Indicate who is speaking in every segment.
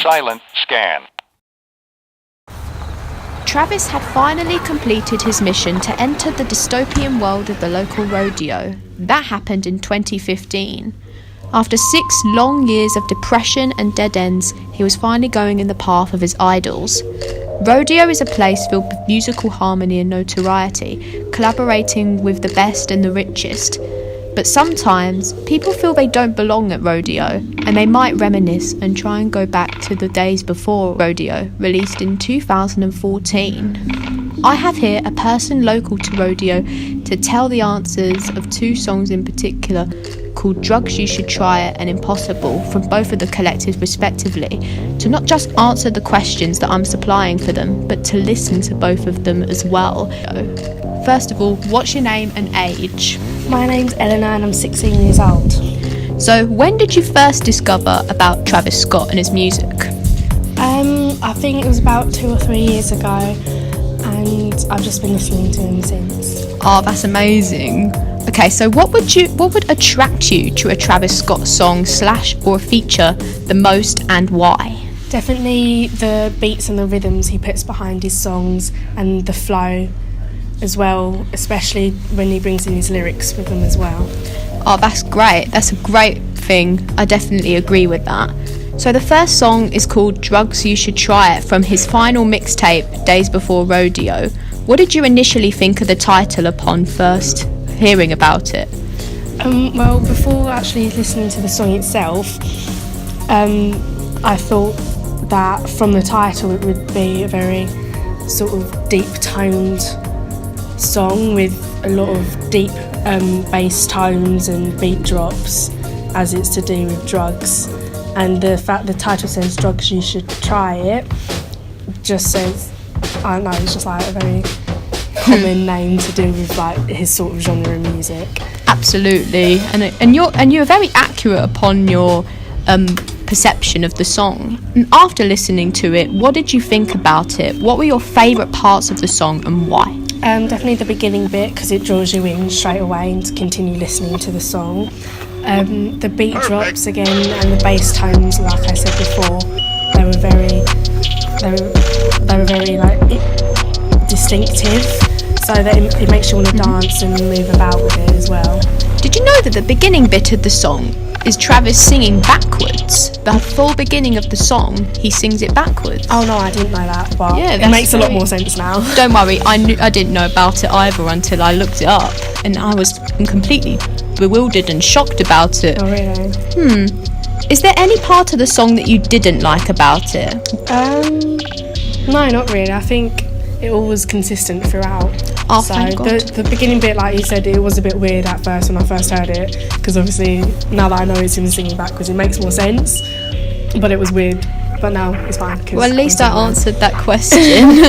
Speaker 1: Silent scan.
Speaker 2: Travis had finally completed his mission to enter the dystopian world of the local rodeo. That happened in 2015. After 6 long years of depression and dead ends, he was finally going in the path of his idols. Rodeo is a place filled with musical harmony and notoriety, collaborating with the best and the richest. But sometimes, people feel they don't belong at Rodeo, and they might reminisce and try and go back to the days before Rodeo, released in 2014. I have here a person local to Rodeo to tell the answers of 2 songs in particular, called Drugs You Should Try It and Impossible, from both of the collectives respectively, to not just answer the questions that I'm supplying for them, but to listen to both of them as well. First of all, what's your name and age?
Speaker 3: My name's Eleanor and I'm 16 years old.
Speaker 2: So when did you first discover about Travis Scott and his music?
Speaker 3: I think it was about 2 or 3 years ago, and I've just been listening to him since.
Speaker 2: Oh, that's amazing. Okay, so what would attract you to a Travis Scott song / or feature the most, and why?
Speaker 3: Definitely the beats and the rhythms he puts behind his songs, and the flow as well, especially when he brings in his lyrics with them as well.
Speaker 2: Oh, that's great. That's a great thing. I definitely agree with that. So the first song is called Drugs You Should Try It from his final mixtape, Days Before Rodeo. What did you initially think of the title upon first hearing about it?
Speaker 3: Well, before actually listening to the song itself, I thought that from the title it would be a very sort of deep-toned song with a lot of deep bass tones and beat drops, as it's to do with drugs. And the fact the title says Drugs You Should Try It just says, I don't know, it's just like a very common name to do with like his sort of genre of music.
Speaker 2: Absolutely, and you're very accurate upon your perception of the song. And after listening to it, what did you think about it? What were your favourite parts of the song and why?
Speaker 3: Definitely the beginning bit, because it draws you in straight away and to continue listening to the song. The beat drops again and the bass tones, like I said before, they were very like distinctive, so that it makes you want to dance and move about with it as well.
Speaker 2: Did you know that the beginning bit of the song is Travis singing backwards? The full beginning of the song, he sings it backwards.
Speaker 3: Oh no, I didn't know that, but
Speaker 2: yeah,
Speaker 3: it makes a lot more sense now.
Speaker 2: Don't worry, I didn't know about it either until I looked it up, and I was completely bewildered and shocked about it.
Speaker 3: Oh really?
Speaker 2: Is there any part of the song that you didn't like about it?
Speaker 3: No, not really. I think it all was consistent throughout.
Speaker 2: Oh,
Speaker 3: so
Speaker 2: thank God.
Speaker 3: The beginning bit, like you said, it was a bit weird at first when I first heard it, because obviously now that I know it's him singing backwards, it makes more sense. But it was weird. But now it's fine.
Speaker 2: Well, at least I answered that question.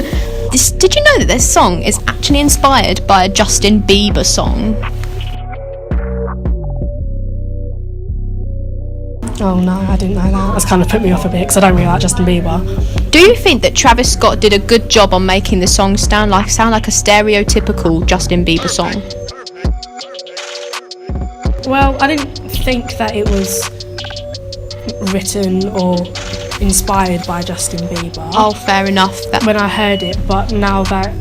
Speaker 2: Did you know that this song is actually inspired by a Justin Bieber song?
Speaker 3: Oh no, I didn't know that. That's kind of put me off a bit because I don't really like Justin Bieber.
Speaker 2: Do you think that Travis Scott did a good job on making the song sound like a stereotypical Justin Bieber song?
Speaker 3: Well, I didn't think that it was written or inspired by Justin Bieber.
Speaker 2: Oh, fair enough.
Speaker 3: When I heard it, but now that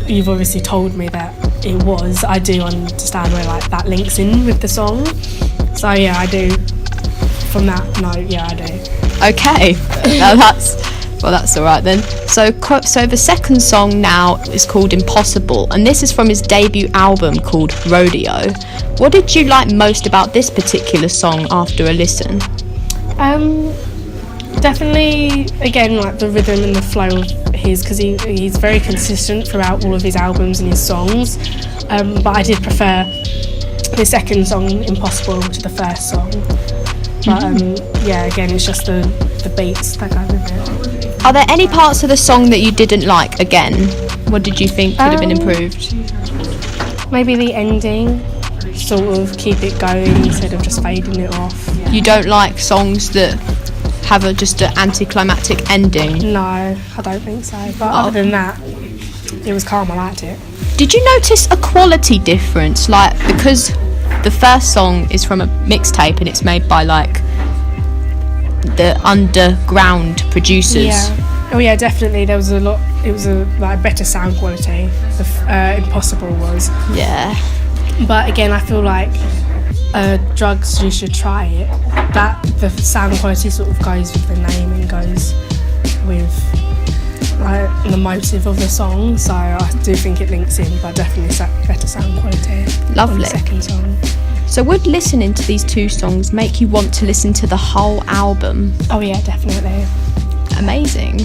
Speaker 3: you've obviously told me that it was, I do understand where like that links in with the song. So yeah, I do. From that note, yeah, I do.
Speaker 2: Okay, that's all right then. So the second song now is called Impossible, and this is from his debut album called Rodeo. What did you like most about this particular song after a listen?
Speaker 3: Definitely, again, like the rhythm and the flow of his, because he's very consistent throughout all of his albums and his songs. But I did prefer the second song, Impossible, to the first song. But yeah, again, it's just the beats that go with it.
Speaker 2: Are there any parts of the song that you didn't like again? What did you think could have been improved?
Speaker 3: Maybe the ending, sort of keep it going instead of just fading it off.
Speaker 2: You don't like songs that have just an anticlimactic ending?
Speaker 3: No, I don't think so. But other than that, it was calm, I liked it.
Speaker 2: Did you notice a quality difference? Like, because the first song is from a mixtape and it's made by like the underground producers.
Speaker 3: Yeah. Oh yeah, definitely. There was a lot. It was a better sound quality. Impossible was.
Speaker 2: Yeah.
Speaker 3: But again, I feel like Drugs, you should try it. That the sound quality sort of goes with the name and goes with the motive of the song. So I do think it links in, but definitely better sound quality.
Speaker 2: Lovely.
Speaker 3: On the second song.
Speaker 2: So would listening to these 2 songs make you want to listen to the whole album?
Speaker 3: Oh yeah, definitely.
Speaker 2: Amazing.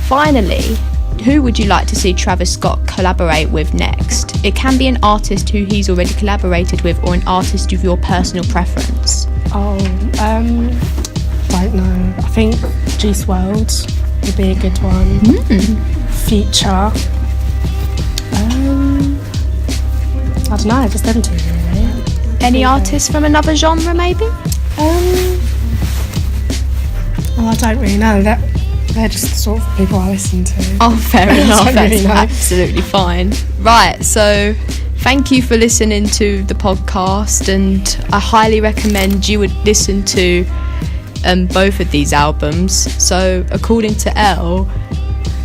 Speaker 2: Finally, who would you like to see Travis Scott collaborate with next? It can be an artist who he's already collaborated with or an artist of your personal preference.
Speaker 3: Don't know. I think Juice WRLD would be a good one. Future. I don't know, just them two really.
Speaker 2: Any artists from another genre maybe?
Speaker 3: I don't really know. They're just the sort of people I listen to.
Speaker 2: Oh, fair enough.
Speaker 3: don't
Speaker 2: That's
Speaker 3: really know.
Speaker 2: absolutely fine. Right, so thank you for listening to the podcast, and I highly recommend you would listen to both of these albums. So according to Elle,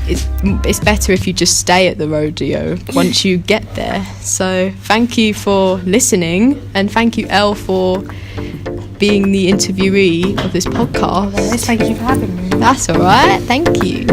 Speaker 2: it's better if you just stay at the rodeo once you get there. So thank you for listening, and thank you, Elle, for being the interviewee of this podcast.
Speaker 3: Thank you for having me.
Speaker 2: That's all right. Thank you.